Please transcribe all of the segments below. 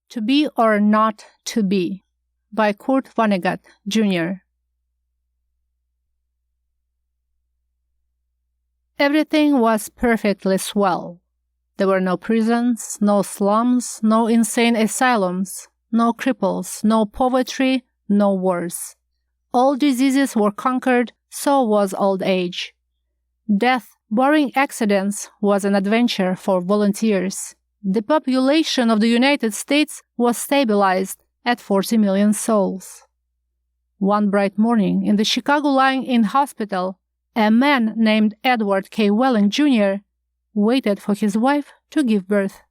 To Be or Not to Be by Kurt Vonnegut, Jr. Everything was perfectly swell. There were no prisons, no slums, no insane asylums, no cripples, no poverty, no wars. All diseases were conquered, so was old age. Death, barring accidents, was an adventure for volunteers. The population of the United States was stabilized at 40 million souls. One bright morning in the Chicago lying-in hospital, a man named Edward K. Welling, Jr. waited for his wife to give birth.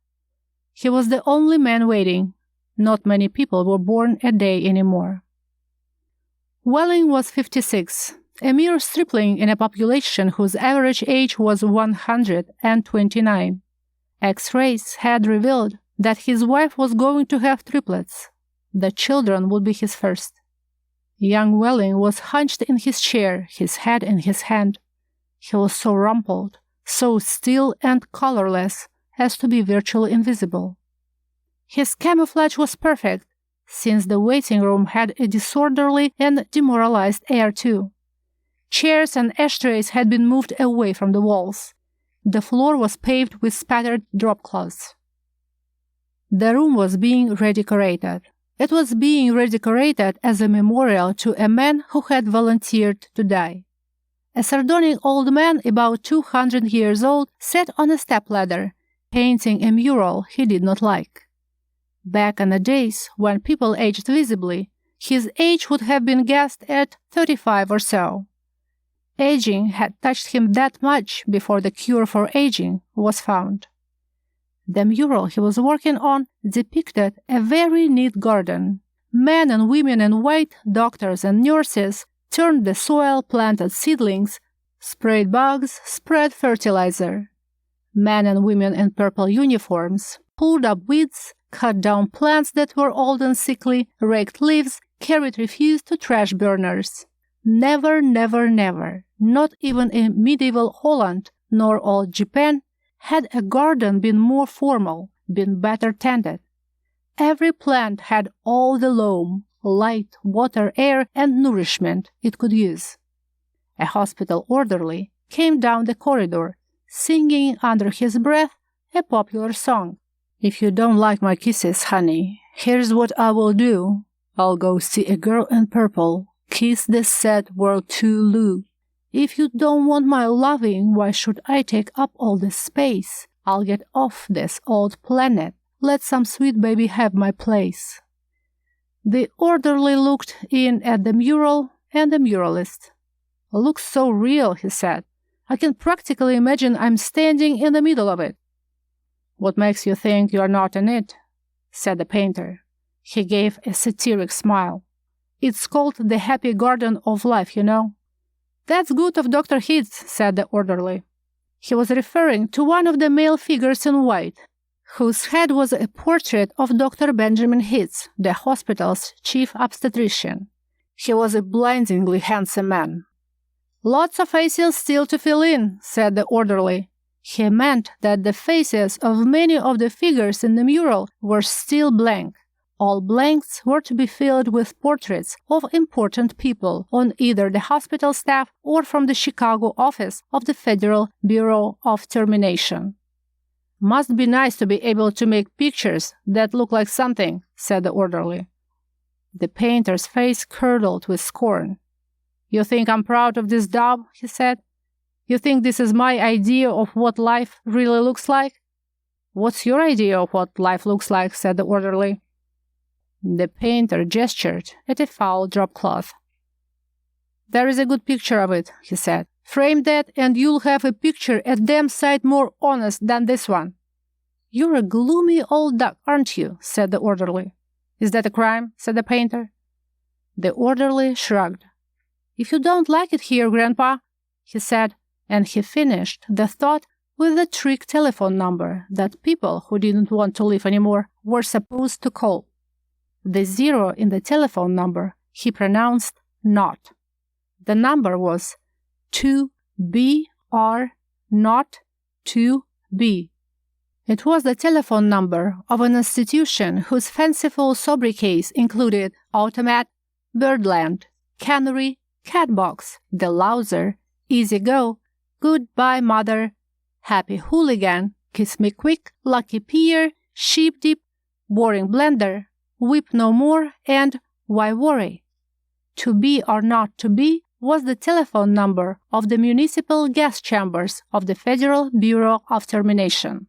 He was the only man waiting. Not many people were born a day anymore. Welling was 56, a mere stripling in a population whose average age was 129. X-rays had revealed that his wife was going to have triplets. The children would be his first. Young Welling was hunched in his chair, his head in his hand. He was so rumpled, so still and colorless as to be virtually invisible. His camouflage was perfect, since the waiting room had a disorderly and demoralized air too. Chairs and ashtrays had been moved away from the walls. The floor was paved with spattered dropcloths. The room was being redecorated. It was being redecorated as a memorial to a man who had volunteered to die. A sardonic old man about 200 years old sat on a stepladder, painting a mural he did not like. Back in the days when people aged visibly, his age would have been guessed at 35 or so. Aging had touched him that much before the cure for aging was found. The mural he was working on depicted a very neat garden. Men and women in white, doctors and nurses, turned the soil, planted seedlings, sprayed bugs, spread fertilizer. Men and women in purple uniforms pulled up weeds, cut down plants that were old and sickly, raked leaves, carried refuse to trash burners. Never, never, never, not even in medieval Holland nor old Japan, had a garden been more formal, been better tended. Every plant had all the loam, light, water, air, and nourishment it could use. A hospital orderly came down the corridor, singing under his breath a popular song. "If you don't like my kisses, honey, here's what I will do. I'll go see a girl in purple, kiss the sad world to Lou. If you don't want my loving, why should I take up all this space? I'll get off this old planet. Let some sweet baby have my place." The orderly looked in at the mural and the muralist. "Looks so real," he said. "I can practically imagine I'm standing in the middle of it." "What makes you think you're not in it?" said the painter. He gave a satiric smile. "It's called the happy garden of life, you know." "That's good of Dr. Hitz," said the orderly. He was referring to one of the male figures in white, whose head was a portrait of Dr. Benjamin Hitz, the hospital's chief obstetrician. He was a blindingly handsome man. "Lots of faces still to fill in," said the orderly. He meant that the faces of many of the figures in the mural were still blank. All blanks were to be filled with portraits of important people on either the hospital staff or from the Chicago office of the Federal Bureau of Termination. "Must be nice to be able to make pictures that look like something," said the orderly. The painter's face curdled with scorn. "You think I'm proud of this daub?" he said. "You think this is my idea of what life really looks like?" "What's your idea of what life looks like?" said the orderly. The painter gestured at a foul dropcloth. "There is a good picture of it," he said. "Frame that and you'll have a picture a damn sight more honest than this one." "You're a gloomy old duck, aren't you?" said the orderly. "Is that a crime?" said the painter. The orderly shrugged. "If you don't like it here, Grandpa," he said, and he finished the thought with the trick telephone number that people who didn't want to live anymore were supposed to call. The 0 in the telephone number he pronounced not. The number was 2BR not 2B. It was the telephone number of an institution whose fanciful sobriquets included Automat, Birdland, Cannery, Catbox, The Louser, Easy Go, Goodbye Mother, Happy Hooligan, Kiss Me Quick, Lucky Pear, Sheep Dip, Boring Blender, Whip No More, and Why Worry? To be or not to be was the telephone number of the municipal gas chambers of the Federal Bureau of Termination.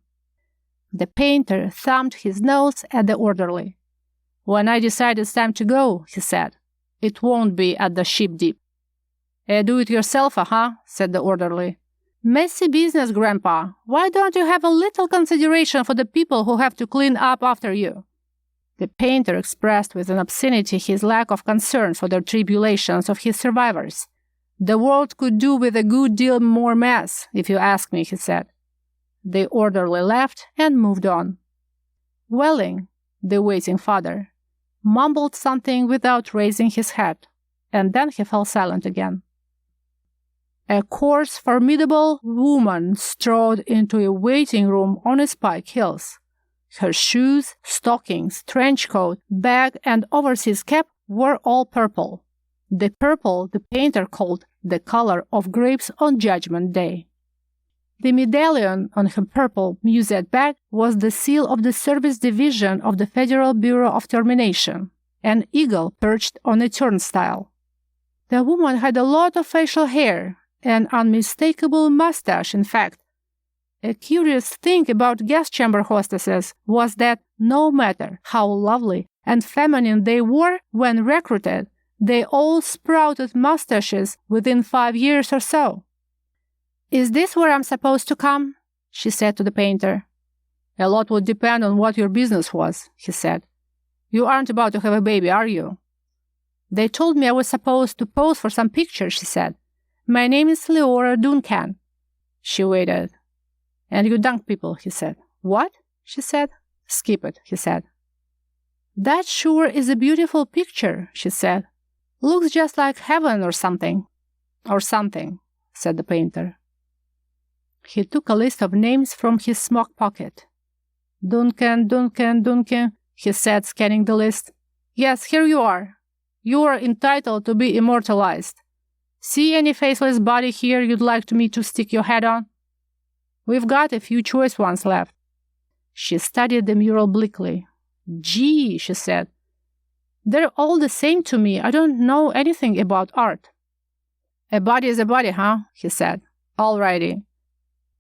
The painter thumbed his nose at the orderly. "When I decide it's time to go," he said, "it won't be at the Sheep Dip." "Do it yourself, huh?" said the orderly. "Messy business, Grandpa. Why don't you have a little consideration for the people who have to clean up after you?" The painter expressed with an obscenity his lack of concern for the tribulations of his survivors. "The world could do with a good deal more mess, if you ask me," he said. The orderly laughed and moved on. Welling, the waiting father, mumbled something without raising his head, and then he fell silent again. A coarse, formidable woman strode into a waiting room on Spike Hills. Her shoes, stockings, trench coat, bag, and overseas cap were all purple. The purple the painter called the color of grapes on Judgment Day. The medallion on her purple musette bag was the seal of the Service Division of the Federal Bureau of Termination, an eagle perched on a turnstile. The woman had a lot of facial hair, an unmistakable mustache, in fact. A curious thing about gas chamber hostesses was that no matter how lovely and feminine they were when recruited, they all sprouted mustaches within 5 years or so. "Is this where I'm supposed to come?" she said to the painter. "A lot would depend on what your business was," he said. "You aren't about to have a baby, are you?" "They told me I was supposed to pose for some pictures," she said. "My name is Leora Duncan." She waited. "And you dunk people," he said. "What?" she said. "Skip it," he said. "That sure is a beautiful picture," she said. "Looks just like heaven or something." "Or something," said the painter. He took a list of names from his smock pocket. "Duncan, Duncan, Duncan," he said, scanning the list. "Yes, here you are. You are entitled to be immortalized. See any faceless body here you'd like me to stick your head on? We've got a few choice ones left." She studied the mural bleakly. "Gee," she said. "They're all the same to me. I don't know anything about art." "A body is a body, huh?" he said. "All righty.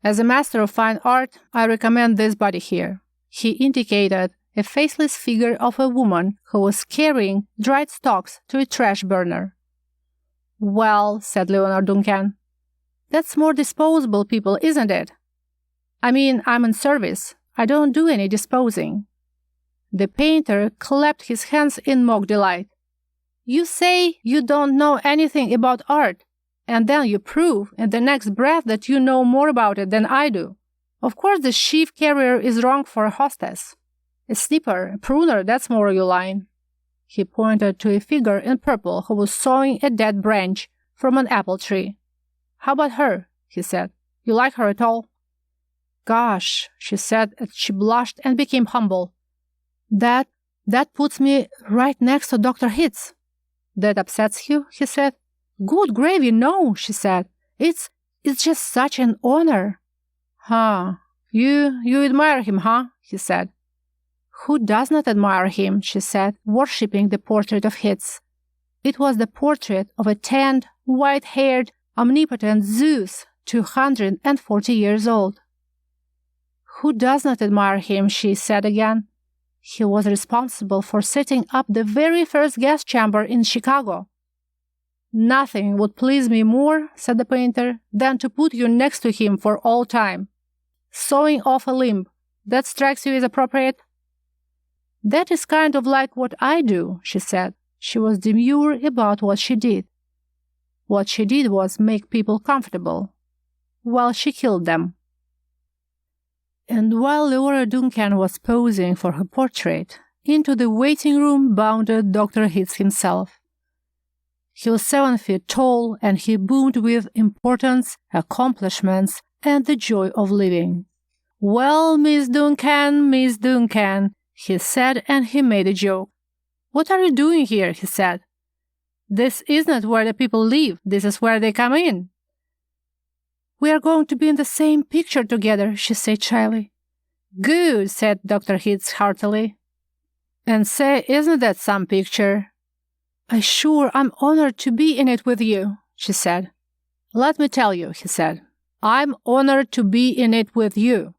As a master of fine art, I recommend this body here." He indicated a faceless figure of a woman who was carrying dried stalks to a trash burner. "Well," said Leonard Duncan, "that's more disposable people, isn't it? I mean, I'm in service. I don't do any disposing." The painter clapped his hands in mock delight. "You say you don't know anything about art, and then you prove in the next breath that you know more about it than I do. Of course the sheaf carrier is wrong for a hostess. A snipper, a pruner, that's more your line." He pointed to a figure in purple who was sawing a dead branch from an apple tree. "How about her?" he said. "You like her at all?" "Gosh," she said as she blushed and became humble. That puts me right next to Dr. Hitz." "That upsets you?" he said. "Good gravy, no," she said. It's just such an honor." "Huh. You admire him, huh?" he said. "Who does not admire him?" she said, worshipping the portrait of Hitz. It was the portrait of a tanned, white-haired, omnipotent Zeus, 240 years old. "Who does not admire him?" she said again. "He was responsible for setting up the very first gas chamber in Chicago." "Nothing would please me more," said the painter, "than to put you next to him for all time. Sawing off a limb, that strikes you as appropriate?" "That is kind of like what I do," she said. She was demure about what she did. What she did was make people comfortable, while she killed them. And while Leora Duncan was posing for her portrait, into the waiting room bounded Dr. Hitz himself. He was 7 feet tall, and he boomed with importance, accomplishments, and the joy of living. "Well, Miss Duncan," he said, and he made a joke. "What are you doing here?" he said. "This isn't where the people live, this is where they come in." "We are going to be in the same picture together," she said shyly. "Good," said Dr. Hitz heartily. "And say, isn't that some picture?" I'm honored to be in it with you," she said. "Let me tell you," he said, "I'm honored to be in it with you.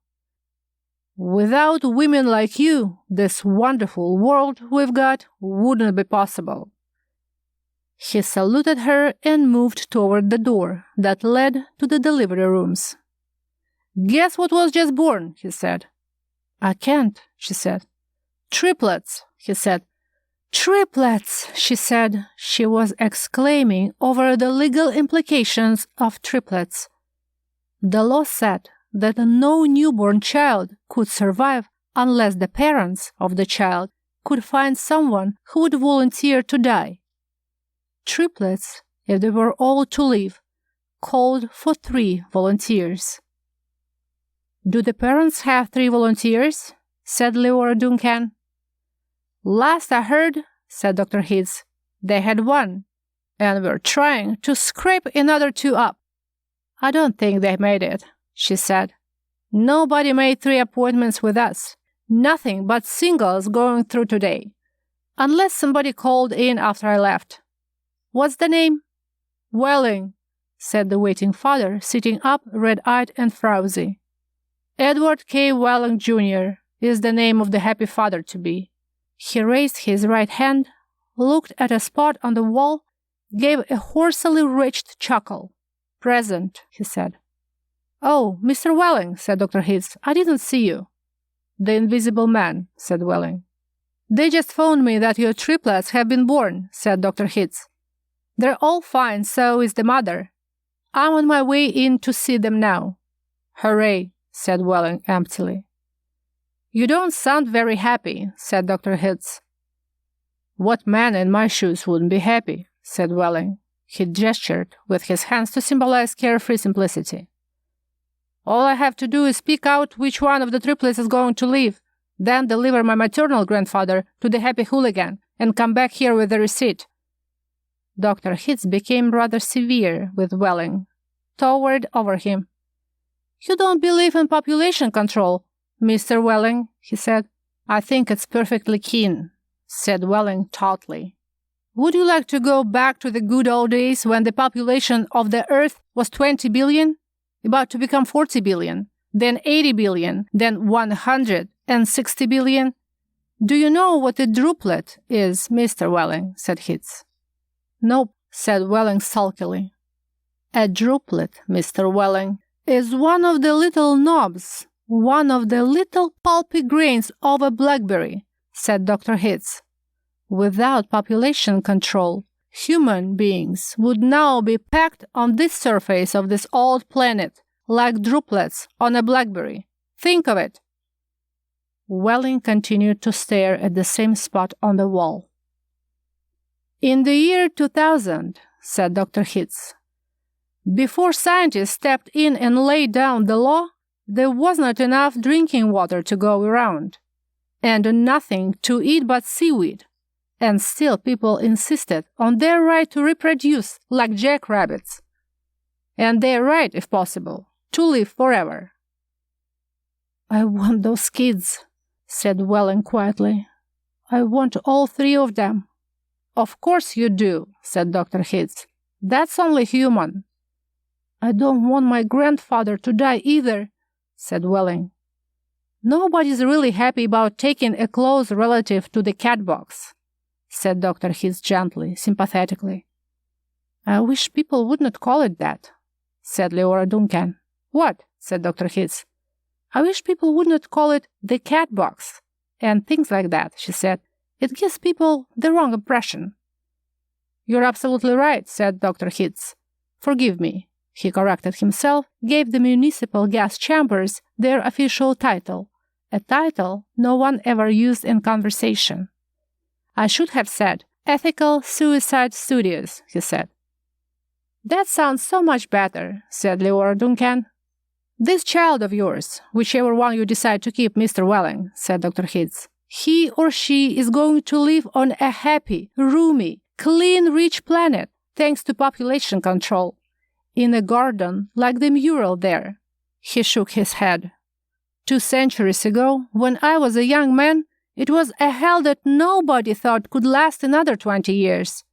Without women like you, this wonderful world we've got wouldn't be possible." He saluted her and moved toward the door that led to the delivery rooms. "Guess what was just born?" he said. "I can't," she said. "Triplets," he said. "Triplets," she said. She was exclaiming over the legal implications of triplets. The law said that no newborn child could survive unless the parents of the child could find someone who would volunteer to die. Triplets, if they were all to live, called for 3 volunteers. "Do the parents have 3 volunteers?" said Leora Duncan. "Last I heard," said Dr. Hitz, "they had 1, and were trying to scrape another 2 up." "I don't think they made it," she said. "Nobody made 3 appointments with us. Nothing but singles going through today. Unless somebody called in after I left." "What's the name?" "Welling," said the waiting father, sitting up, red-eyed and frowsy. "Edward K. Welling, Jr. is the name of the happy father-to-be." He raised his right hand, looked at a spot on the wall, gave a hoarsely rich chuckle. "Present," he said. "Oh, Mr. Welling," said Dr. Hitz, "I didn't see you." "The invisible man," said Welling. "They just phoned me that your triplets have been born," said Dr. Hitz. "They're all fine, so is the mother. I'm on my way in to see them now." "Hooray," said Welling emptily. "You don't sound very happy," said Dr. Hitz. "What man in my shoes wouldn't be happy?" said Welling. He gestured with his hands to symbolize carefree simplicity. "All I have to do is pick out which one of the triplets is going to live, then deliver my maternal grandfather to the happy hooligan, and come back here with the receipt." Dr. Hitz became rather severe with Welling, towered over him. "You don't believe in population control, Mr. Welling," he said. "I think it's perfectly keen," said Welling tautly. "Would you like to go back to the good old days when the population of the Earth was 20 billion, about to become 40 billion, then 80 billion, then 160 billion? Do you know what a druplet is, Mr. Welling?" said Hitz. "Nope," said Welling sulkily. "A druplet, Mr. Welling, is one of the little knobs, one of the little pulpy grains of a blackberry," said Dr. Hitz. "Without population control, human beings would now be packed on this surface of this old planet like druplets on a blackberry. Think of it." Welling continued to stare at the same spot on the wall. "In the year 2000, said Dr. Hitz, "before scientists stepped in and laid down the law, there was not enough drinking water to go around, and nothing to eat but seaweed, and still people insisted on their right to reproduce like jackrabbits, and their right, if possible, to live forever." "I want those kids," said Welling quietly. "I want all 3 of them." "Of course you do," said Dr. Hitz. "That's only human." "I don't want my grandfather to die either," said Welling. "Nobody's really happy about taking a close relative to the cat box," said Dr. Hitz gently, sympathetically. "I wish people would not call it that," said Leora Duncan. "What?" said Dr. Hitz. "I wish people would not call it the cat box, and things like that," she said. "It gives people the wrong impression." "You're absolutely right," said Dr. Hitz. "Forgive me," he corrected himself, gave the municipal gas chambers their official title, a title no one ever used in conversation. "I should have said Ethical Suicide Studios," he said. "That sounds so much better," said Leora Duncan. "This child of yours, whichever one you decide to keep, Mr. Welling," said Dr. Hitz, "he or she is going to live on a happy, roomy, clean, rich planet, thanks to population control, in a garden like the mural there." He shook his head. "2 centuries ago, when I was a young man, it was a hell that nobody thought could last another 20 years.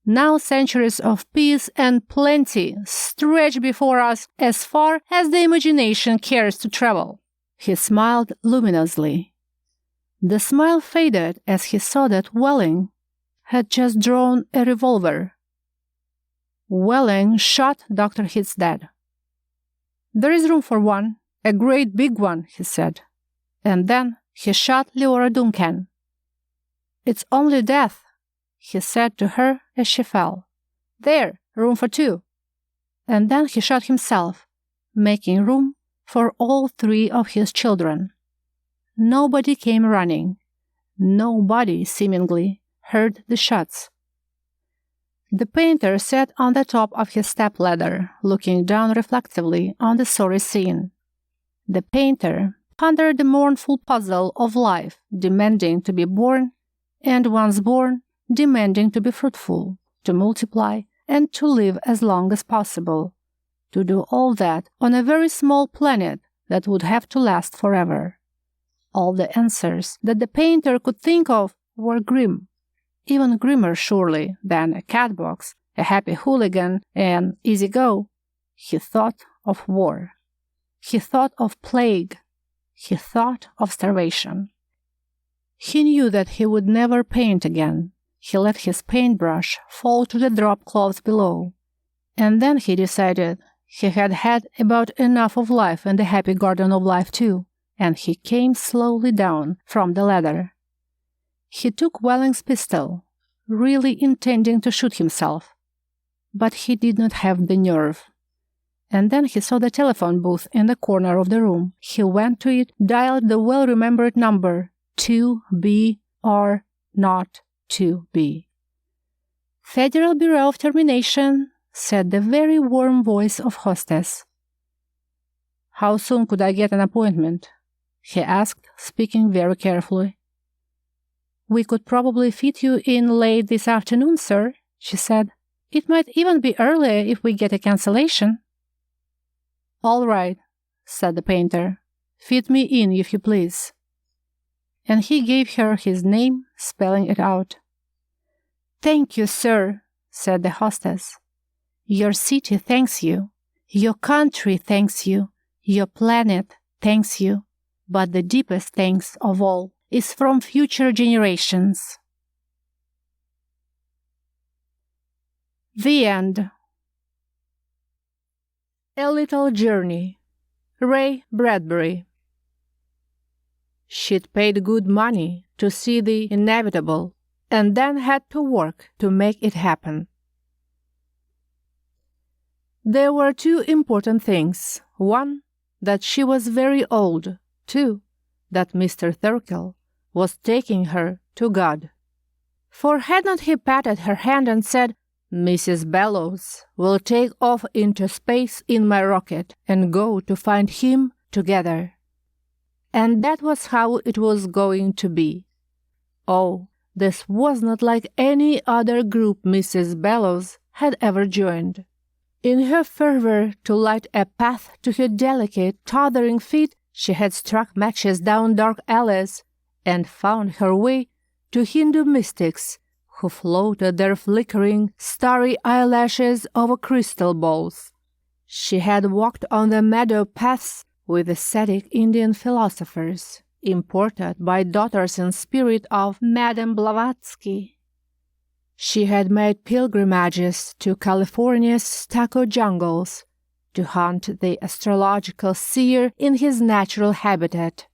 Now centuries of peace and plenty stretch before us as far as the imagination cares to travel." He smiled luminously. The smile faded as he saw that Welling had just drawn a revolver. Welling shot Dr. Hitz dead. "There is room for one, a great big one," he said. And then he shot Leora Duncan. "It's only death," he said to her as she fell. "There, room for 2. And then he shot himself, making room for all 3 of his children. Nobody came running. Nobody, seemingly, heard the shots. The painter sat on the top of his stepladder, looking down reflectively on the sorry scene. The painter pondered the mournful puzzle of life, demanding to be born, and once born, demanding to be fruitful, to multiply, and to live as long as possible, to do all that on a very small planet that would have to last forever. All the answers that the painter could think of were grim, even grimmer surely than a cat box, a happy hooligan, and easy go. He thought of war. He thought of plague. He thought of starvation. He knew that he would never paint again. He let his paintbrush fall to the drop cloths below. And then he decided he had had about enough of life and the happy garden of life too, and he came slowly down from the ladder. He took Welling's pistol, really intending to shoot himself. But he did not have the nerve. And then he saw the telephone booth in the corner of the room. He went to it, dialed the well-remembered number, 2B or not 2B. "Federal Bureau of Termination," said the very warm voice of hostess. "How soon could I get an appointment?" he asked, speaking very carefully. "We could probably fit you in late this afternoon, sir," she said. "It might even be earlier if we get a cancellation." "All right," said the painter. "Fit me in, if you please." And he gave her his name, spelling it out. "Thank you, sir," said the hostess. "Your city thanks you. Your country thanks you. Your planet thanks you. But the deepest thanks of all is from future generations." The end. A Little Journey. Ray Bradbury. She'd paid good money to see the inevitable, and then had to work to make it happen. There were 2 important things. 1, that she was very old. 2, that Mr. Thurkel was taking her to God. For had not he patted her hand and said, "Mrs. Bellows will take off into space in my rocket and go to find him together." And that was how it was going to be. Oh, this was not like any other group Mrs. Bellows had ever joined. In her fervor to light a path to her delicate, tottering feet, she had struck matches down dark alleys and found her way to Hindu mystics who floated their flickering, starry eyelashes over crystal balls. She had walked on the meadow paths with ascetic Indian philosophers, imported by daughters in spirit of Madame Blavatsky. She had made pilgrimages to California's stucco jungles to hunt the astrological seer in his natural habitat.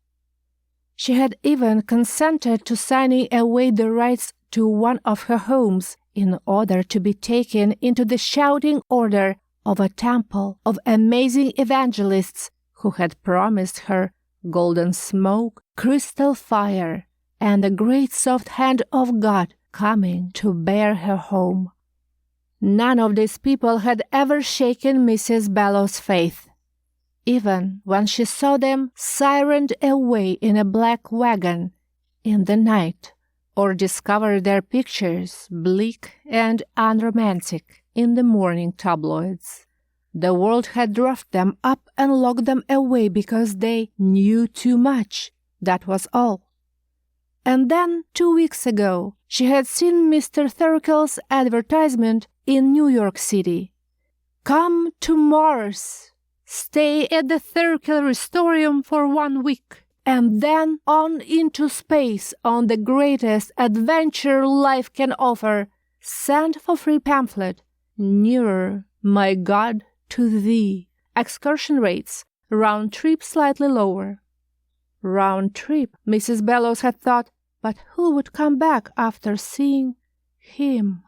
She had even consented to signing away the rights to one of her homes in order to be taken into the shouting order of a temple of amazing evangelists who had promised her golden smoke, crystal fire, and the great soft hand of God coming to bear her home. None of these people had ever shaken Mrs. Bellows' faith. even when she saw them sirened away in a black wagon in the night, or discovered their pictures bleak and unromantic in the morning tabloids. The world had roughed them up and locked them away because they knew too much. That was all. And then, 2 weeks ago, she had seen Mr. Thurkel's advertisement in New York City. Come to Mars. Stay at the Thurkel Restorium for 1 week, and then on into space on the greatest adventure life can offer. Send for free pamphlet. Nearer, my God, to thee. Excursion rates. Round trip slightly lower. Round trip, Mrs. Bellows had thought, but who would come back after seeing him?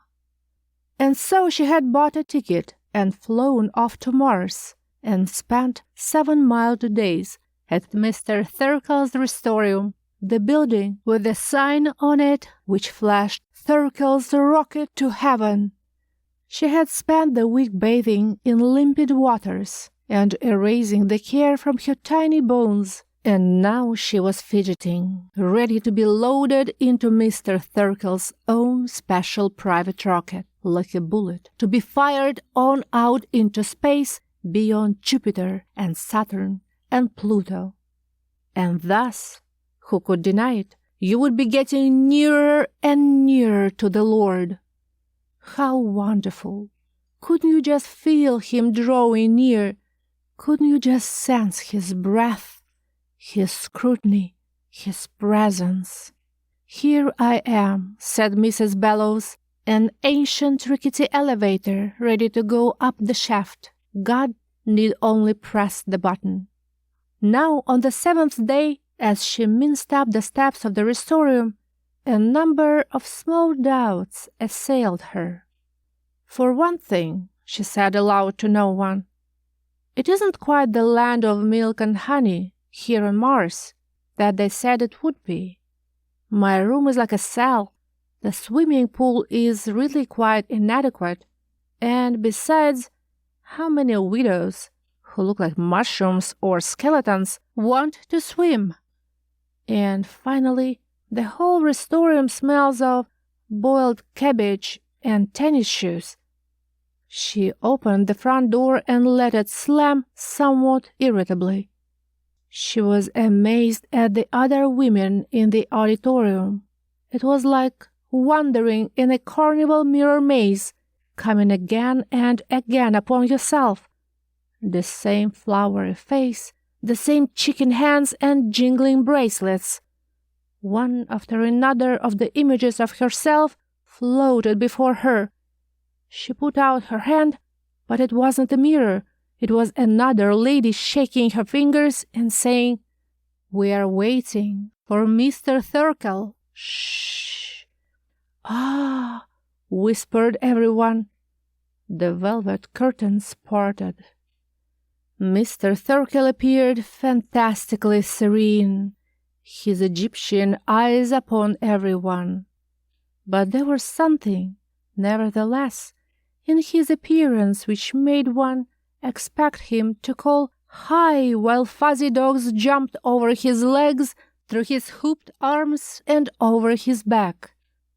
And so she had bought a ticket and flown off to Mars and spent 7 mild days at Mr. Thurkel's Restorium, the building with a sign on it which flashed Thurkel's rocket to heaven. She had spent the week bathing in limpid waters and erasing the care from her tiny bones, and now she was fidgeting, ready to be loaded into Mr. Thurkel's own special private rocket, like a bullet, to be fired on out into space beyond Jupiter and Saturn and Pluto. And thus, who could deny it, you would be getting nearer and nearer to the Lord. How wonderful! Couldn't you just feel him drawing near? Couldn't you just sense his breath, his scrutiny, his presence? Here I am, said Mrs. Bellows, an ancient rickety elevator ready to go up the shaft. God need only press the button. Now, on the 7th day, as she minced up the steps of the Restorium, a number of small doubts assailed her. For one thing, she said aloud to no one, it isn't quite the land of milk and honey here on Mars that they said it would be. My room is like a cell. The swimming pool is really quite inadequate. And besides, how many widows who look like mushrooms or skeletons want to swim? And finally, the whole Restorium smells of boiled cabbage and tennis shoes. She opened the front door and let it slam somewhat irritably. She was amazed at the other women in the auditorium. It was like wandering in a carnival mirror maze, coming again and again upon yourself. The same flowery face, the same chicken hands and jingling bracelets. One after another of the images of herself floated before her. She put out her hand, but it wasn't a mirror. It was another lady shaking her fingers and saying, "We are waiting for Mr. Thurkel." Shh. Ah, whispered everyone. The velvet curtains parted. Mr. Thurkel appeared fantastically serene, his Egyptian eyes upon everyone. But there was something, nevertheless, in his appearance which made one expect him to call high while fuzzy dogs jumped over his legs, through his hooped arms, and over his back.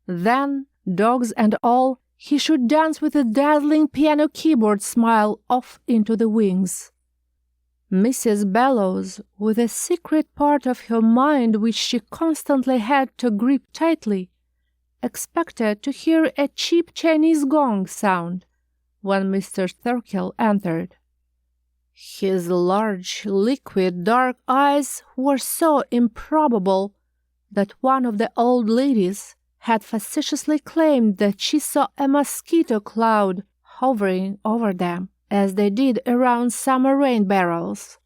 Then, dogs and all, he should dance with a dazzling piano keyboard smile off into the wings. Mrs. Bellows, with a secret part of her mind which she constantly had to grip tightly, expected to hear a cheap Chinese gong sound when Mr. Thurkel entered. His large, liquid, dark eyes were so improbable that one of the old ladies had facetiously claimed that she saw a mosquito cloud hovering over them, as they did around summer rain barrels.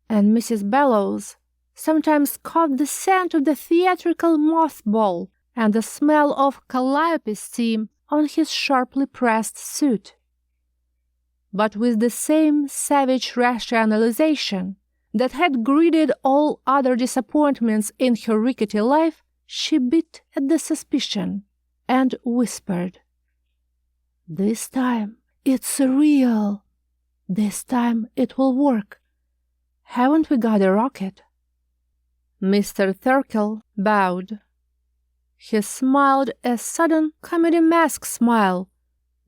And Mrs. Bellows sometimes caught the scent of the theatrical mothball and the smell of calliope steam on his sharply pressed suit. But with the same savage rationalization that had greeted all other disappointments in her rickety life, she bit at the suspicion and whispered, "This time it's real." This time it will work. Haven't we got a rocket?" Mr. Thurkell bowed. He smiled a sudden comedy mask smile.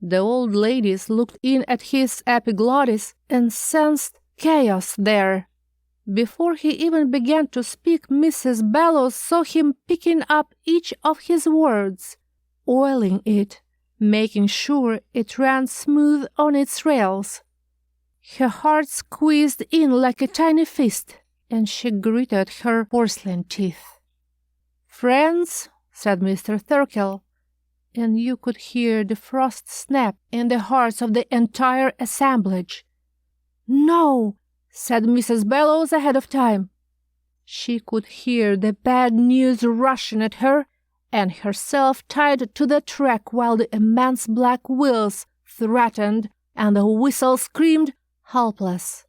The old ladies looked in at his epiglottis and sensed chaos there. Before he even began to speak, Mrs. Bellows saw him picking up each of his words, oiling it, making sure it ran smooth on its rails. Her heart squeezed in like a tiny fist, and she gritted her porcelain teeth. "Friends," said Mr. Thurkell, and you could hear the frost snap in the hearts of the entire assemblage. "No," said Mrs. Bellows ahead of time. She could hear the bad news rushing at her, and herself tied to the track while the immense black wheels threatened and the whistle screamed helpless.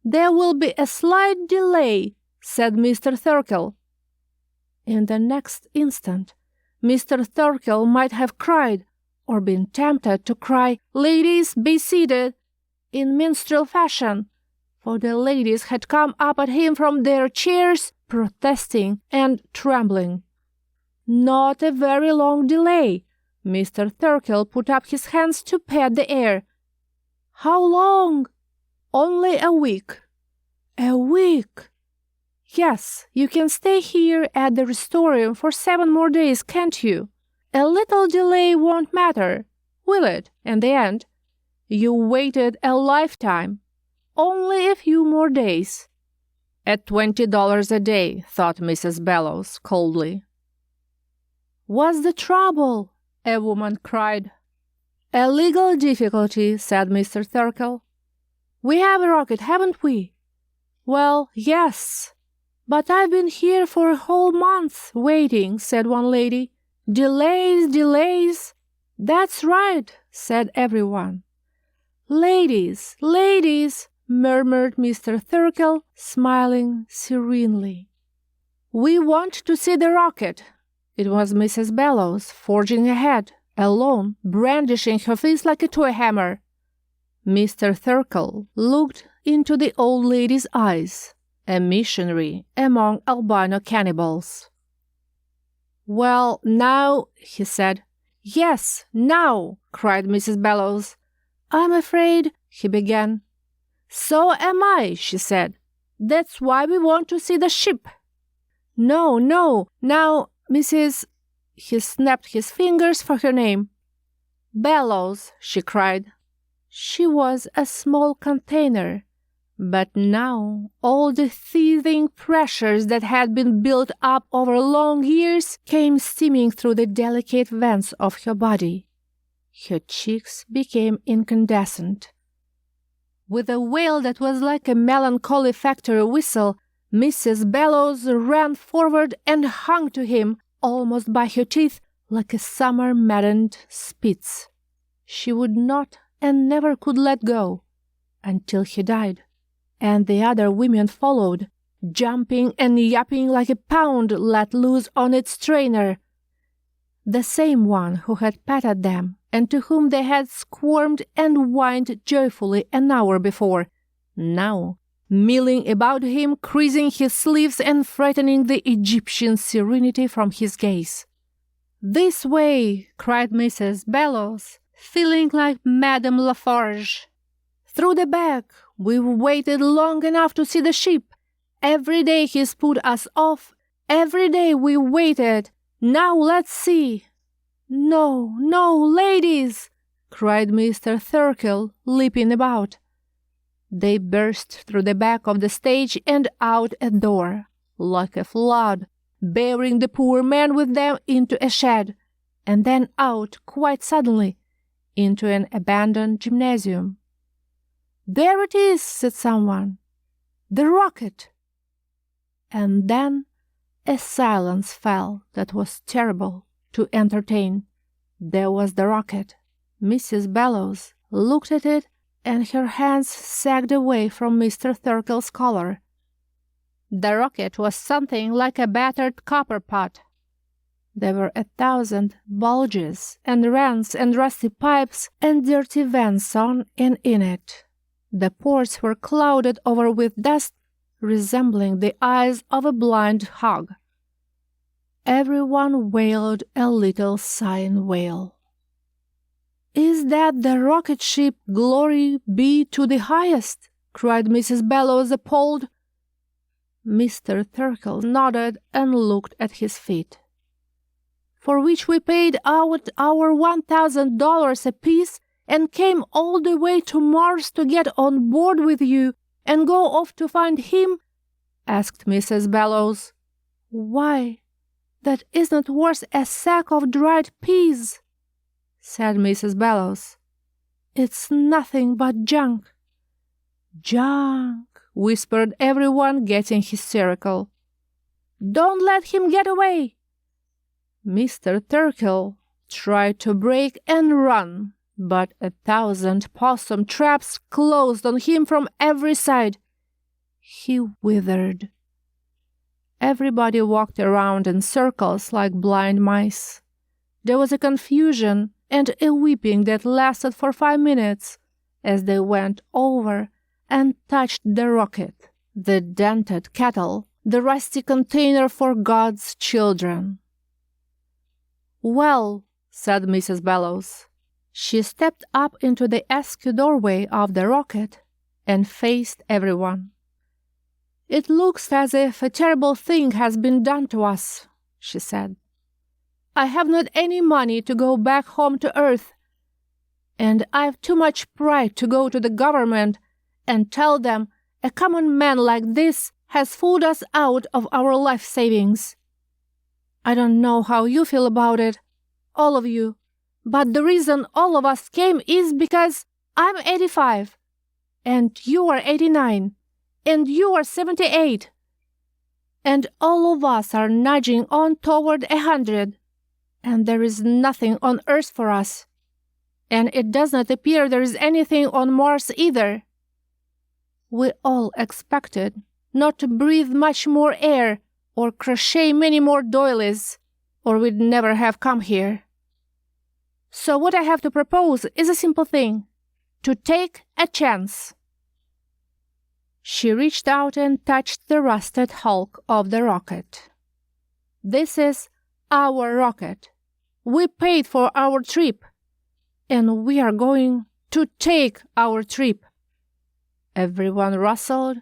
"There will be a slight delay," said Mr. Thurkell. In the next instant, Mr. Thurkell might have cried, or been tempted to cry, "Ladies, be seated," in minstrel fashion, for the ladies had come up at him from their chairs, protesting and trembling. Not a very long delay. Mr. Thurkell put up his hands to pat the air. "How long?" "Only a week." "A week?" "Yes, you can stay here at the Restorium for 7 more days, can't you? A little delay won't matter, will it, in the end? You waited a lifetime. Only a few more days." "At $20 a day," thought Mrs. Bellows coldly. "What's the trouble?" a woman cried. "A legal difficulty," said Mr. Thurkell. "We have a rocket, haven't we?" "Well, yes. But I've been here for a whole month waiting," said one lady. "Delays, delays." "That's right," said everyone. "Ladies, ladies," murmured Mr. Thurkell, smiling serenely. "We want to see the rocket." It was Mrs. Bellows forging ahead, alone, brandishing her fist like a toy hammer. Mr. Thurkell looked into the old lady's eyes, a missionary among albino cannibals. "Well, now," he said. "Yes, now," cried Mrs. Bellows. "I'm afraid," he began. "So am I," she said. "That's why we want to see the ship." "No, no, now, Mrs. He snapped his fingers for her name. "Bellows," she cried. She was a small container, but now all the seething pressures that had been built up over long years came steaming through the delicate vents of her body. Her cheeks became incandescent. With a wail that was like a melancholy factory whistle, Mrs. Bellows ran forward and hung to him, almost by her teeth, like a summer-maddened Spitz. She would not and never could let go, until he died, and the other women followed, jumping and yapping like a pound let loose on its trainer. The same one who had patted them, and to whom they had squirmed and whined joyfully an hour before, now milling about him, creasing his sleeves and frightening the Egyptian serenity from his gaze. "This way!" cried Mrs. Bellows, feeling like Madame Lafarge. "Through the back! We've waited long enough to see the ship. Every day he's put us off. Every day we waited. Now let's see." "No, no, ladies!" cried Mr. Thurkell, leaping about. They burst through the back of the stage and out a door, like a flood, bearing the poor man with them into a shed, and then out, quite suddenly, into an abandoned gymnasium. "There it is," said someone. "The rocket!" And then a silence fell that was terrible to entertain. There was the rocket. Mrs. Bellows looked at it, and her hands sagged away from Mr. Thurkell's collar. The rocket was something like a battered copper pot. There were 1,000 bulges and rents and rusty pipes and dirty vents on and in it. The ports were clouded over with dust, resembling the eyes of a blind hog. Everyone wailed a little sighing wail. "Is that the rocket ship, Glory be to the highest?" cried Mrs. Bellows, appalled. Mr. Thurkell nodded and looked at his feet. "For which we paid out our $1,000 apiece and came all the way to Mars to get on board with you and go off to find him?" asked Mrs. Bellows. "Why, that isn't worth a sack of dried peas," said Mrs. Bellows. "It's nothing but junk." "Junk," whispered everyone, getting hysterical. "Don't let him get away." Mr. Thurkell tried to break and run, but 1,000 possum traps closed on him from every side. He withered. Everybody walked around in circles like blind mice. There was a confusion and a weeping that lasted for 5 minutes as they went over and touched the rocket, the dented kettle, the rusty container for God's children. "Well," said Mrs. Bellows. She stepped up into the askew doorway of the rocket and faced everyone. "It looks as if a terrible thing has been done to us," she said. "I have not any money to go back home to Earth, and I've too much pride to go to the government and tell them a common man like this has fooled us out of our life savings. I don't know how you feel about it, all of you, but the reason all of us came is because I'm 85, and you are 89, and you are 78, and all of us are nudging on toward 100, and there is nothing on Earth for us, and it does not appear there is anything on Mars either. We all expected not to breathe much more air or crochet many more doilies, or we'd never have come here. So what I have to propose is a simple thing: to take a chance." She reached out and touched the rusted hulk of the rocket. "This is our rocket. We paid for our trip, and we are going to take our trip." Everyone rustled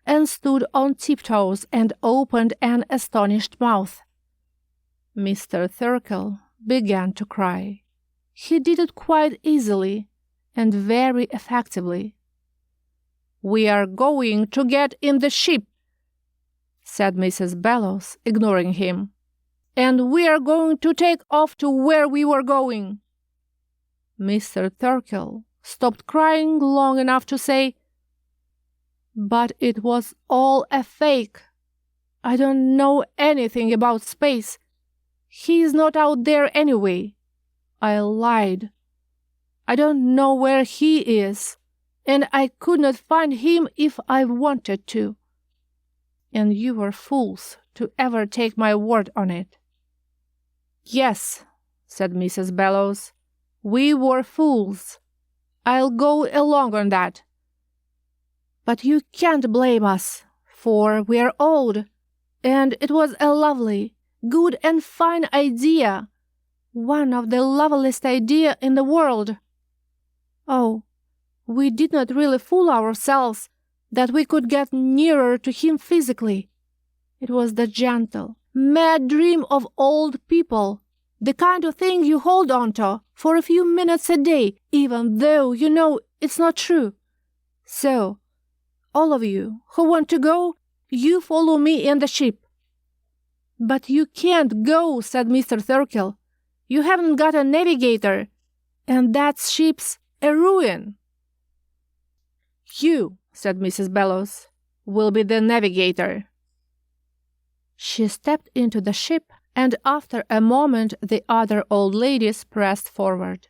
and stood on tiptoes and opened an astonished mouth. Mr. Thurkell began to cry. He did it quite easily and very effectively. "We are going to get in the ship," said Mrs. Bellows, ignoring him, "and we are going to take off to where we were going." Mr. Thurkell stopped crying long enough to say, "But it was all a fake. I don't know anything about space. He is not out there anyway. I lied. I don't know where he is, and I could not find him if I wanted to. And you were fools to ever take my word on it." "Yes," said Mrs. Bellows, "we were fools. I'll go along on that. But you can't blame us, for we're old, and it was a lovely, good and fine idea, one of the loveliest ideas in the world. Oh, we did not really fool ourselves that we could get nearer to him physically. It was the gentle, mad dream of old people, the kind of thing you hold on to for a few minutes a day, even though you know it's not true. So, all of you who want to go, you follow me in the ship." "But you can't go," said Mr. Thurkell. "You haven't got a navigator, and that ship's a ruin." "You," said Mrs. Bellows, "will be the navigator." She stepped into the ship, and after a moment the other old ladies pressed forward.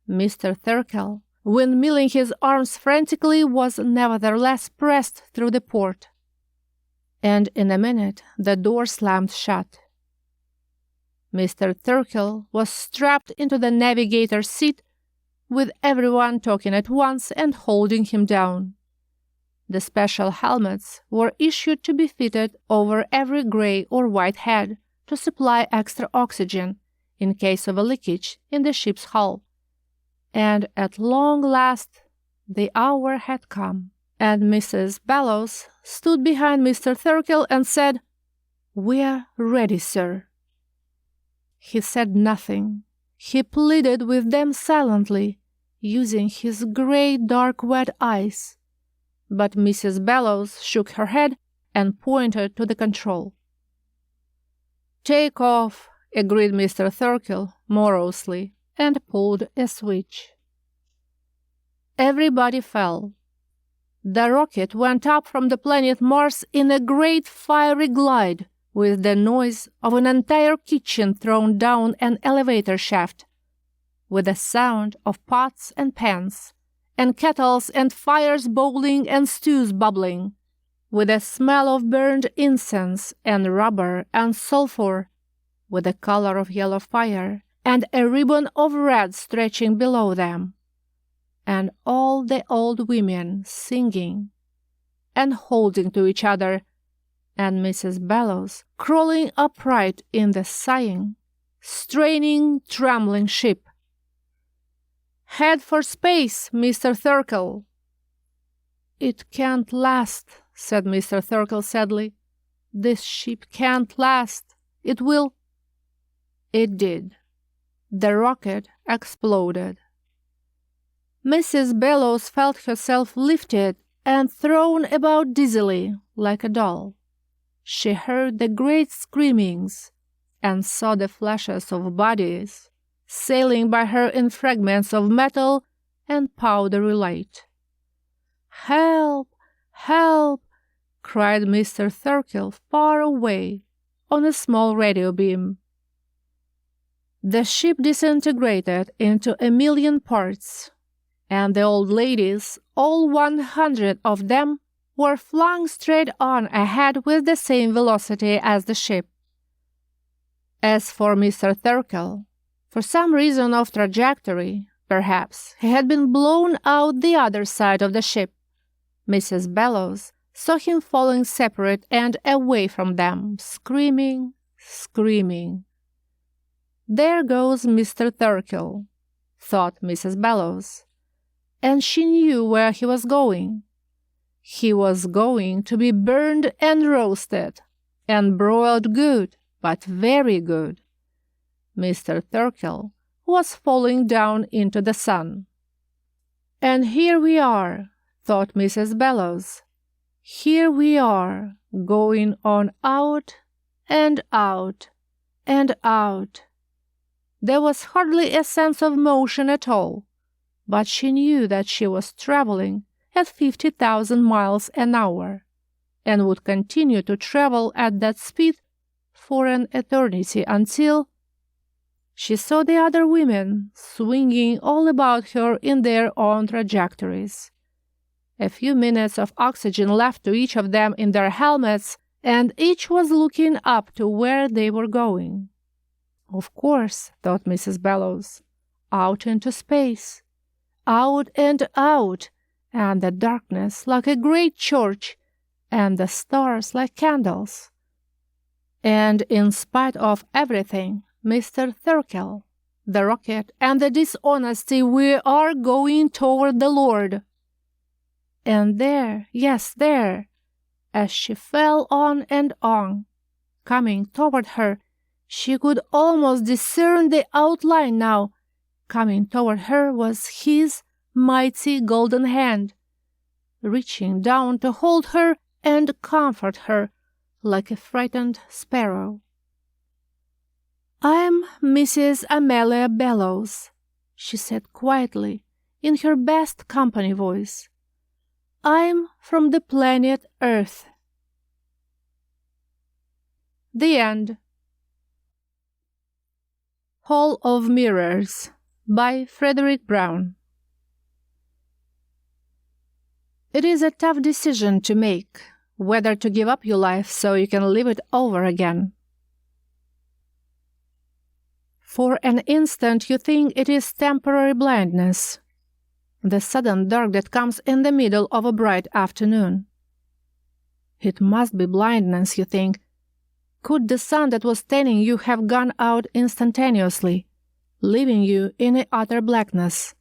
Mr. Thurkell, windmilling his arms frantically, was nevertheless pressed through the port. And in a minute the door slammed shut. Mr. Thurkell was strapped into the navigator's seat, with everyone talking at once and holding him down. The special helmets were issued to be fitted over every gray or white head to supply extra oxygen in case of a leakage in the ship's hull. And at long last, the hour had come, and Mrs. Bellows stood behind Mr. Thurkill and said, "We're ready, sir." He said nothing. He pleaded with them silently, using his gray, dark, wet eyes. But Mrs. Bellows shook her head and pointed to the control. "Take off," agreed Mr. Thurkill morosely, and pulled a switch. Everybody fell. The rocket went up from the planet Mars in a great fiery glide, with the noise of an entire kitchen thrown down an elevator shaft, with the sound of pots and pans, and kettles and fires bowling and stews bubbling, with the smell of burned incense and rubber and sulfur, with the color of yellow fire, and a ribbon of red stretching below them, and all the old women singing and holding to each other, and Mrs. Bellows crawling upright in the sighing, straining, trembling ship. "Head for space, Mr. Thurkill." "It can't last," said Mr. Thurkill sadly. "This ship can't last. It will—" It did. The rocket exploded. Mrs. Bellows felt herself lifted and thrown about dizzily like a doll. She heard the great screamings and saw the flashes of bodies sailing by her in fragments of metal and powdery light. "Help! Help!" cried Mr. Thurkill far away on a small radio beam. The ship disintegrated into a million parts, and the old ladies, all 100 of them, were flung straight on ahead with the same velocity as the ship. As for Mr. Thurkill, for some reason of trajectory, perhaps, he had been blown out the other side of the ship. Mrs. Bellows saw him falling separate and away from them, screaming, screaming. "There goes Mr. Thurkill," thought Mrs. Bellows, and she knew where he was going. He was going to be burned and roasted, and broiled good, but very good. Mr. Thurkill was falling down into the sun. "And here we are," thought Mrs. Bellows. "Here we are, going on out and out and out." There was hardly a sense of motion at all, but she knew that she was traveling at 50,000 miles an hour, and would continue to travel at that speed for an eternity until she saw the other women swinging all about her in their own trajectories. A few minutes of oxygen left to each of them in their helmets, and each was looking up to where they were going. Of course, thought Mrs. Bellows, out into space, out and out, and the darkness like a great church, and the stars like candles. And in spite of everything, Mr. Thurkill, the rocket, and the dishonesty, we are going toward the Lord. And there, yes, there, as she fell on and on, coming toward her, she could almost discern the outline now. Coming toward her was his mighty golden hand, reaching down to hold her and comfort her like a frightened sparrow. "I'm Mrs. Amelia Bellows," she said quietly, in her best company voice. "I'm from the planet Earth." The end. Hall of Mirrors by Frederick Brown. It is a tough decision to make, whether to give up your life so you can live it over again. For an instant you think it is temporary blindness, the sudden dark that comes in the middle of a bright afternoon. It must be blindness, you think. Could the sun that was tanning you have gone out instantaneously, leaving you in a utter blackness?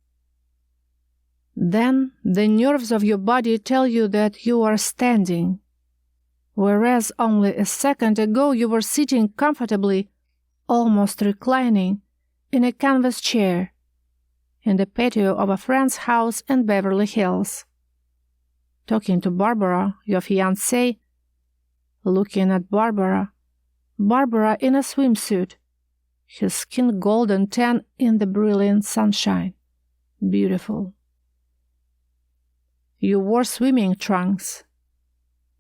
Then the nerves of your body tell you that you are standing, whereas only a second ago you were sitting comfortably, almost reclining, in a canvas chair, in the patio of a friend's house in Beverly Hills, talking to Barbara, your fiancée, looking at Barbara in a swimsuit, her skin golden tan in the brilliant sunshine. Beautiful. You wore swimming trunks.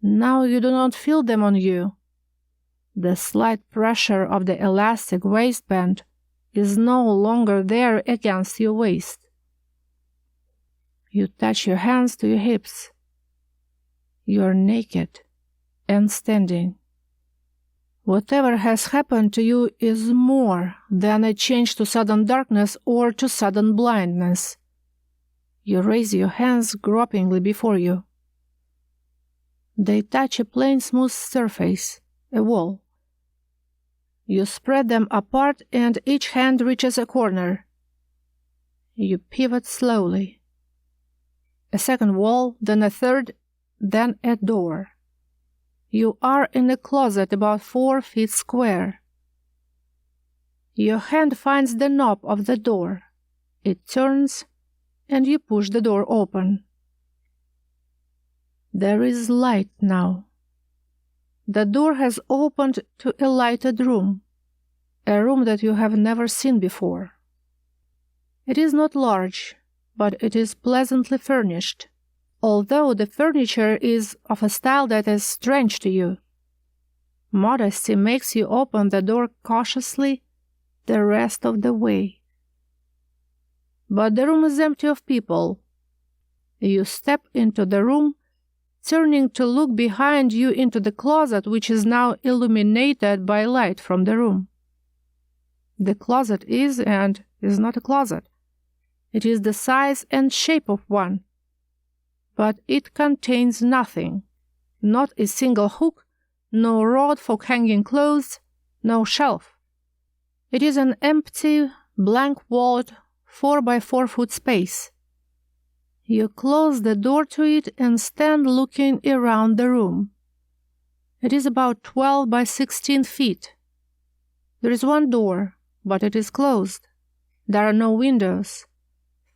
Now you do not feel them on you. The slight pressure of the elastic waistband is no longer there against your waist. You touch your hands to your hips. You are naked and standing. Whatever has happened to you is more than a change to sudden darkness or to sudden blindness. You raise your hands gropingly before you. They touch a plain smooth surface, a wall. You spread them apart and each hand reaches a corner. You pivot slowly. A second wall, then a third, then a door. You are in a closet about 4 feet square. Your hand finds the knob of the door. It turns, and you push the door open. There is light now. The door has opened to a lighted room, a room that you have never seen before. It is not large, but it is pleasantly furnished, although the furniture is of a style that is strange to you. Modesty makes you open the door cautiously the rest of the way. But the room is empty of people. You step into the room, turning to look behind you into the closet, which is now illuminated by light from the room. The closet is and is not a closet. It is the size and shape of one, but it contains nothing, not a single hook, no rod for hanging clothes, no shelf. It is an empty, blank-walled 4-by-4 foot space. You close the door to it and stand looking around the room. It is about 12 by 16 feet. There is one door, but it is closed. There are no windows.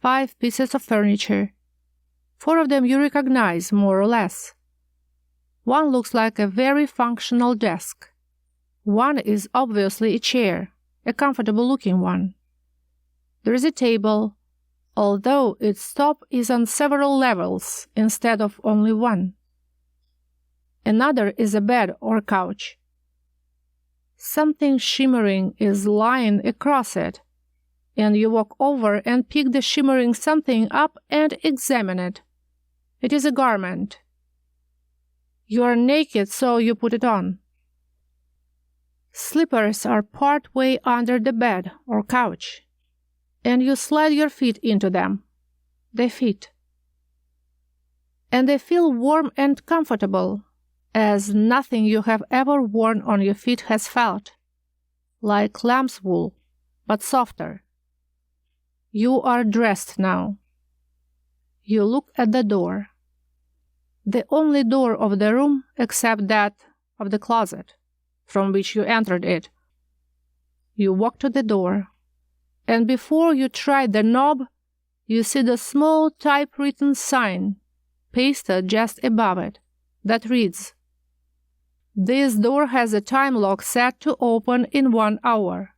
5 pieces of furniture. 4 of them you recognize, more or less. One looks like a very functional desk. One is obviously a chair, a comfortable-looking one. There is a table, although its top is on several levels instead of only one. Another is a bed or couch. Something shimmering is lying across it, and you walk over and pick the shimmering something up and examine it. It is a garment. You are naked, so you put it on. Slippers are part way under the bed or couch, and you slide your feet into them. They fit. And they feel warm and comfortable, as nothing you have ever worn on your feet has felt. Like lamb's wool, but softer. You are dressed now. You look at the door. The only door of the room except that of the closet, from which you entered it. You walk to the door, and before you try the knob, you see the small typewritten sign pasted just above it that reads, "This door has a time lock set to open in 1 hour.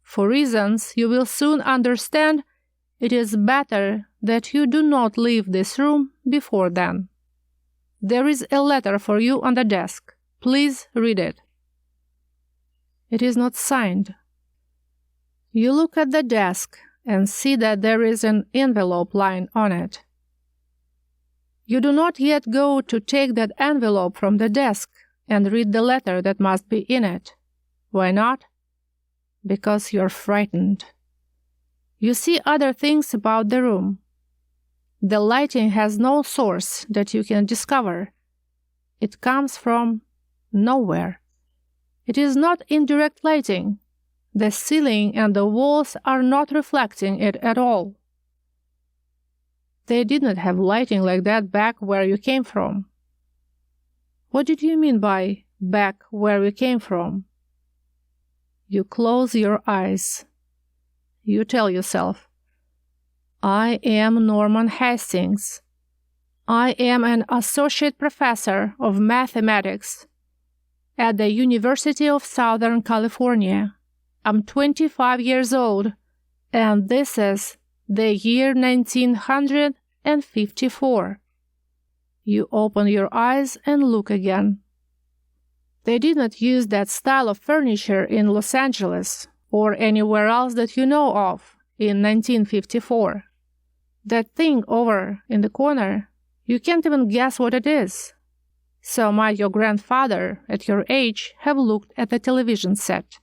For reasons you will soon understand, it is better that you do not leave this room before then. There is a letter for you on the desk. Please read it." It is not signed. You look at the desk and see that there is an envelope lying on it. You do not yet go to take that envelope from the desk and read the letter that must be in it. Why not? because you're frightened. You see other things about the room. The lighting has no source that you can discover. It comes from nowhere. It is not indirect lighting. The ceiling and the walls are not reflecting it at all. They did not have lighting like that back where you came from. What did you mean by back where you came from? You close your eyes. You tell yourself, I am Norman Hastings. I am an associate professor of mathematics at the University of Southern California. I'm 25 years old, and this is the year 1954. You open your eyes and look again. They did not use that style of furniture in Los Angeles or anywhere else that you know of in 1954. That thing over in the corner, you can't even guess what it is. So might your grandfather, at your age, have looked at the television set.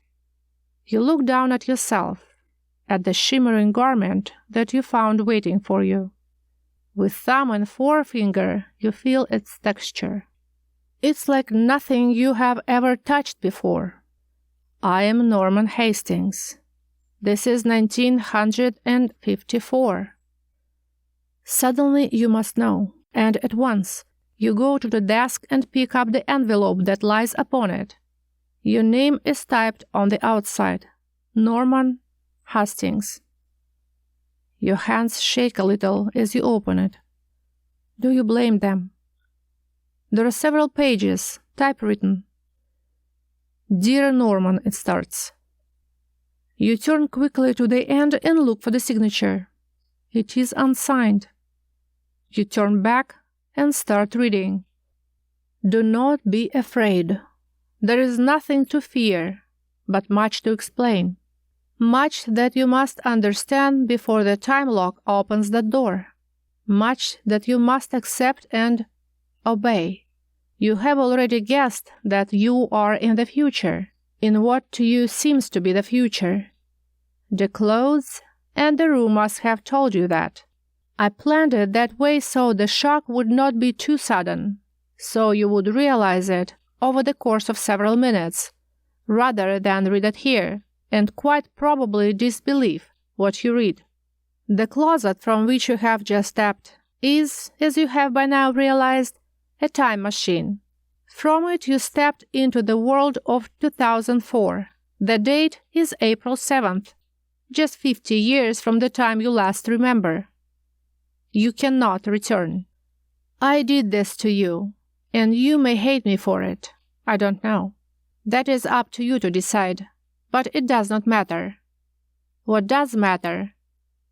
You look down at yourself, at the shimmering garment that you found waiting for you. With thumb and forefinger, you feel its texture. It's like nothing you have ever touched before. I am Norman Hastings. This is 1954. Suddenly you must know, and at once you go to the desk and pick up the envelope that lies upon it. Your name is typed on the outside, Norman Hastings. Your hands shake a little as you open it. Do you blame them? There are several pages, typewritten. Dear Norman, it starts. You turn quickly to the end and look for the signature. It is unsigned. You turn back and start reading. Do not be afraid. There is nothing to fear, but much to explain. Much that you must understand before the time lock opens the door. Much that you must accept and obey. You have already guessed that you are in the future, in what to you seems to be the future. The clothes and the room must have told you that. I planned it that way so the shock would not be too sudden, so you would realize it over the course of several minutes, rather than read it here, and quite probably disbelieve what you read. The closet from which you have just stepped is, as you have by now realized, a time machine. From it you stepped into the world of 2004. The date is April 7th, just 50 years from the time you last remember. You cannot return. I did this to you, and you may hate me for it. I don't know. That is up to you to decide, but it does not matter. What does matter,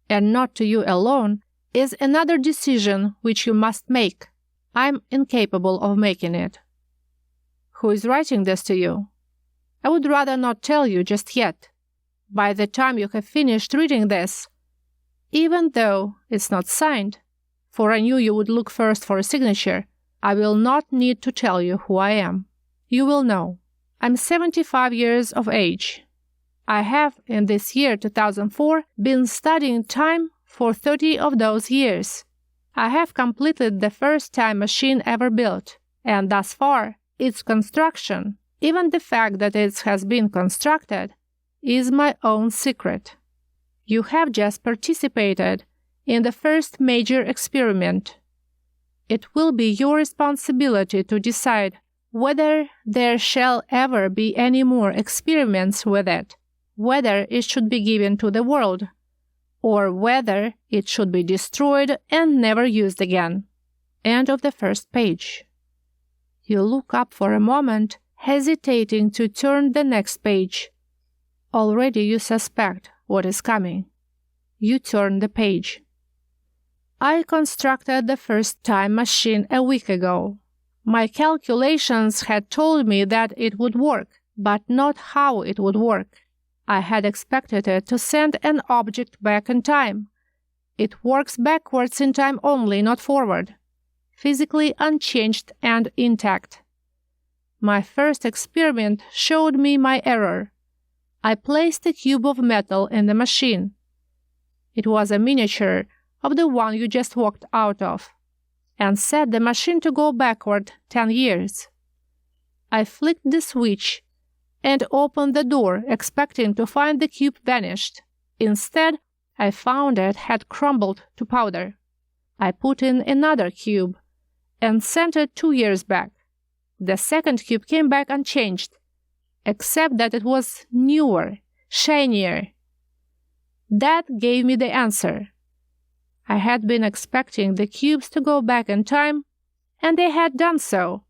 and not to you alone, is another decision which you must make. I'm incapable of making it. Who is writing this to you? I would rather not tell you just yet. By the time you have finished reading this, even though it's not signed, for I knew you would look first for a signature, I will not need to tell you who I am. You will know. I'm 75 years of age. I have, in this year 2004, been studying time for 30 of those years. I have completed the first time machine ever built, and thus far, its construction, even the fact that it has been constructed, is my own secret. You have just participated in the first major experiment. It will be your responsibility to decide whether there shall ever be any more experiments with it, whether it should be given to the world, or whether it should be destroyed and never used again. End of the first page. You look up for a moment, hesitating to turn the next page. Already you suspect what is coming. You turn the page. I constructed the first time machine a week ago. My calculations had told me that it would work, but not how it would work. I had expected it to send an object back in time. It works backwards in time only, not forward. Physically unchanged and intact. My first experiment showed me my error. I placed a cube of metal in the machine. It was a miniature of the one you just walked out of, and set the machine to go backward 10 years. I flicked the switch and opened the door, expecting to find the cube vanished. Instead, I found it had crumbled to powder. I put in another cube and sent it 2 years back. The second cube came back unchanged, except that it was newer, shinier. That gave me the answer. I had been expecting the cubes to go back in time, and they had done so,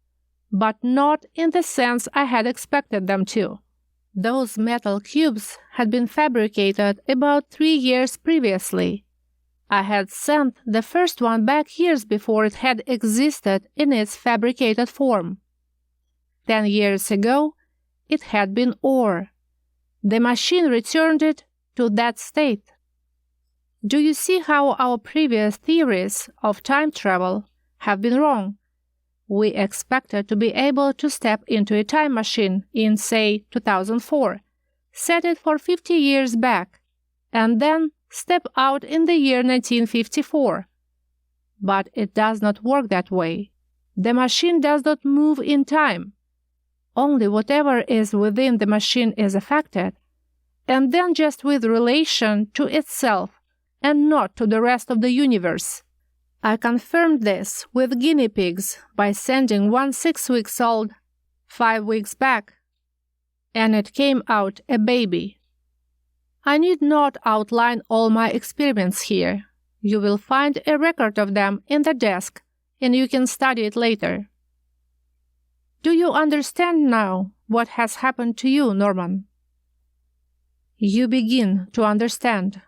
but not in the sense I had expected them to. Those metal cubes had been fabricated about 3 years previously. I had sent the first one back years before it had existed in its fabricated form. 10 years ago, it had been ore. The machine returned it to that state. Do you see how our previous theories of time travel have been wrong? We expected to be able to step into a time machine in, say, 2004, set it for 50 years back, and then step out in the year 1954. But it does not work that way. The machine does not move in time. Only whatever is within the machine is affected, and then just with relation to itself and not to the rest of the universe. I confirmed this with guinea pigs by sending one 6 weeks old 5 weeks back, and it came out a baby. I need not outline all my experiments here. You will find a record of them in the desk, and you can study it later. Do you understand now what has happened to you, Norman? You begin to understand,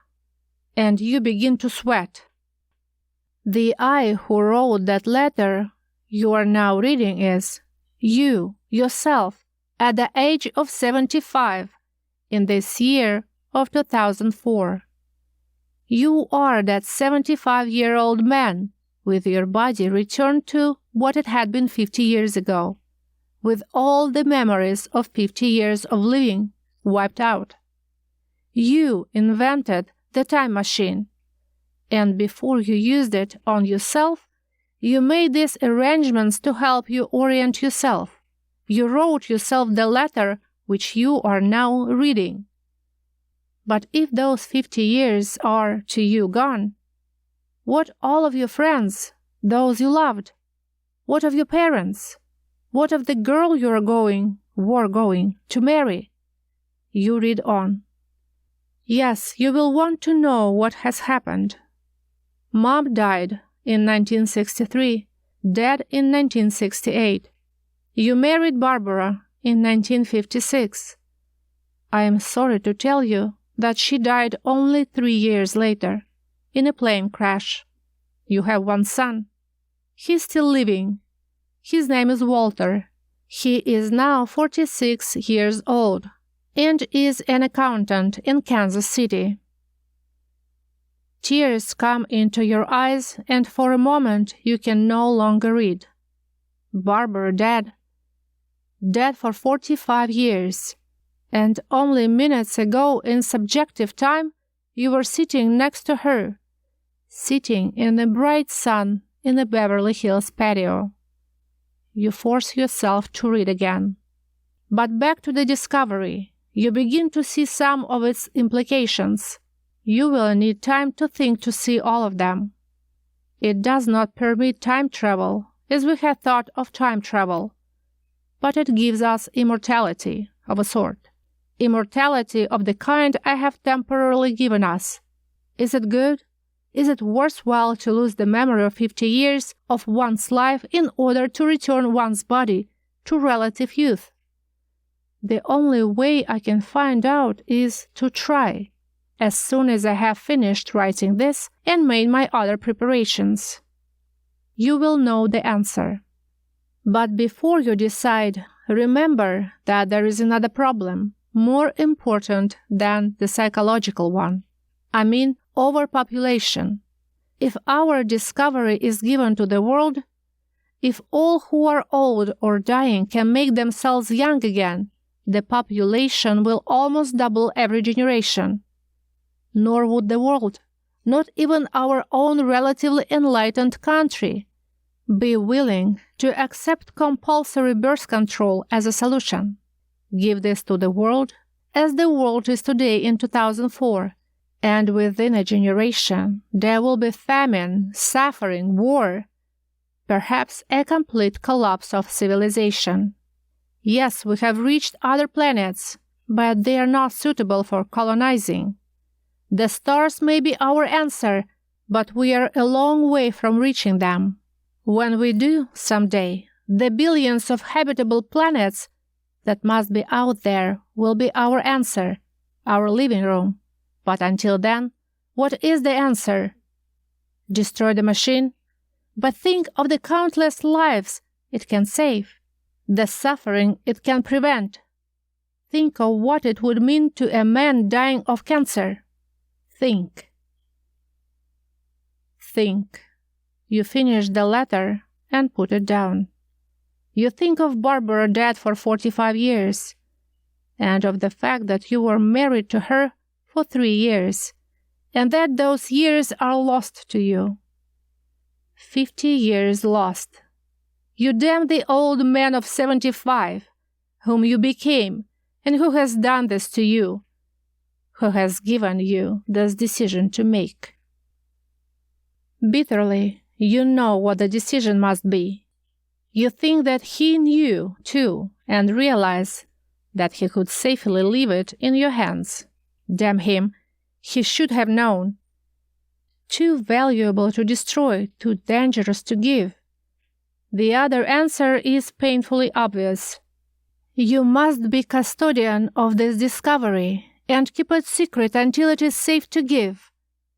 and you begin to sweat. The I who wrote that letter you are now reading is you, yourself, at the age of 75, in this year of 2004. You are that 75-year-old man, with your body returned to what it had been 50 years ago, with all the memories of 50 years of living wiped out. You invented the time machine, and before you used it on yourself, you made these arrangements to help you orient yourself. You wrote yourself the letter which you are now reading. But if those 50 years are to you gone, what all of your friends, those you loved? What of your parents? What of the girl you were going to marry? You read on. Yes, you will want to know what has happened. Mom died in 1963, Dad in 1968. You married Barbara in 1956. I am sorry to tell you that she died only 3 years later, in a plane crash. You have one son. He's still living. His name is Walter. He is now 46 years old and is an accountant in Kansas City. Tears come into your eyes, and for a moment you can no longer read. Barbara dead for 45 years, and only minutes ago in subjective time you were sitting next to her, sitting in the bright sun in the Beverly Hills patio. You force yourself to read again. But back to the discovery. You begin to see some of its implications. You will need time to think to see all of them. It does not permit time travel, as we had thought of time travel, but it gives us immortality of a sort. Immortality of the kind I have temporarily given us. Is it good? Is it worthwhile to lose the memory of 50 years of one's life in order to return one's body to relative youth? The only way I can find out is to try, as soon as I have finished writing this and made my other preparations. You will know the answer. But before you decide, remember that there is another problem, more important than the psychological one. I mean, overpopulation. If our discovery is given to the world, if all who are old or dying can make themselves young again, The population will almost double every generation. Nor would the world, not even our own relatively enlightened country, be willing to accept compulsory birth control as a solution. Give this to the world as the world is today in 2004, and within a generation there will be famine, suffering, war, perhaps a complete collapse of civilization. Yes, we have reached other planets, but they are not suitable for colonizing. The stars may be our answer, but we are a long way from reaching them. When we do, someday, the billions of habitable planets that must be out there will be our answer, our living room. But until then, what is the answer? Destroy the machine? But think of the countless lives it can save, the suffering it can prevent. Think of what it would mean to a man dying of cancer. Think. Think. You finish the letter and put it down. You think of Barbara dead for 45 years, and of the fact that you were married to her for 3 years, and that those years are lost to you. 50 years lost. You damn the old man of 75, whom you became, and who has done this to you, who has given you this decision to make. Bitterly, you know what the decision must be. You think that he knew, too, and realize that he could safely leave it in your hands. Damn him, he should have known. Too valuable to destroy, too dangerous to give. The other answer is painfully obvious. You must be custodian of this discovery and keep it secret until it is safe to give,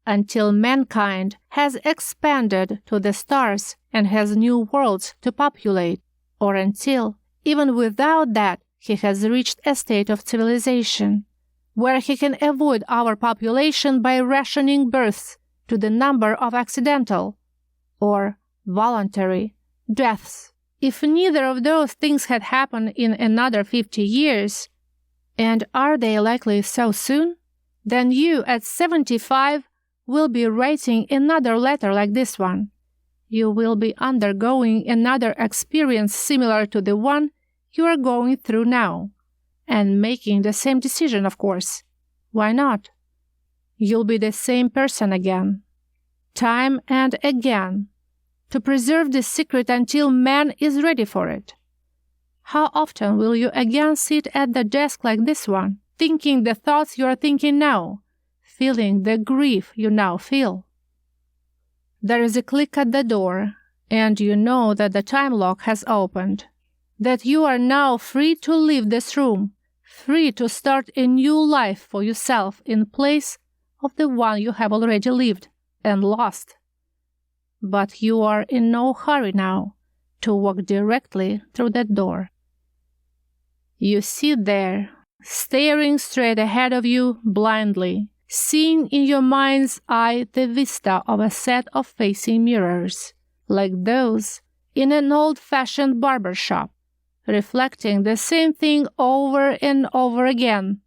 until mankind has expanded to the stars and has new worlds to populate, or until, even without that, he has reached a state of civilization, where he can avoid our population by rationing births to the number of accidental, or voluntary, deaths. If neither of those things had happened in another 50 years, and are they likely so soon, then you at 75 will be writing another letter like this one. You will be undergoing another experience similar to the one you are going through now, and making the same decision, of course. Why not? You'll be the same person again, time and again, to preserve the secret until man is ready for it. How often will you again sit at the desk like this one, thinking the thoughts you are thinking now, feeling the grief you now feel? There is a click at the door, and you know that the time lock has opened, that you are now free to leave this room, free to start a new life for yourself in place of the one you have already lived and lost. But you are in no hurry now to walk directly through that door. You sit there, staring straight ahead of you blindly, seeing in your mind's eye the vista of a set of facing mirrors, like those in an old-fashioned barber shop, reflecting the same thing over and over again,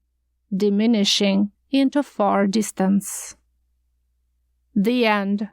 diminishing into far distance. The end.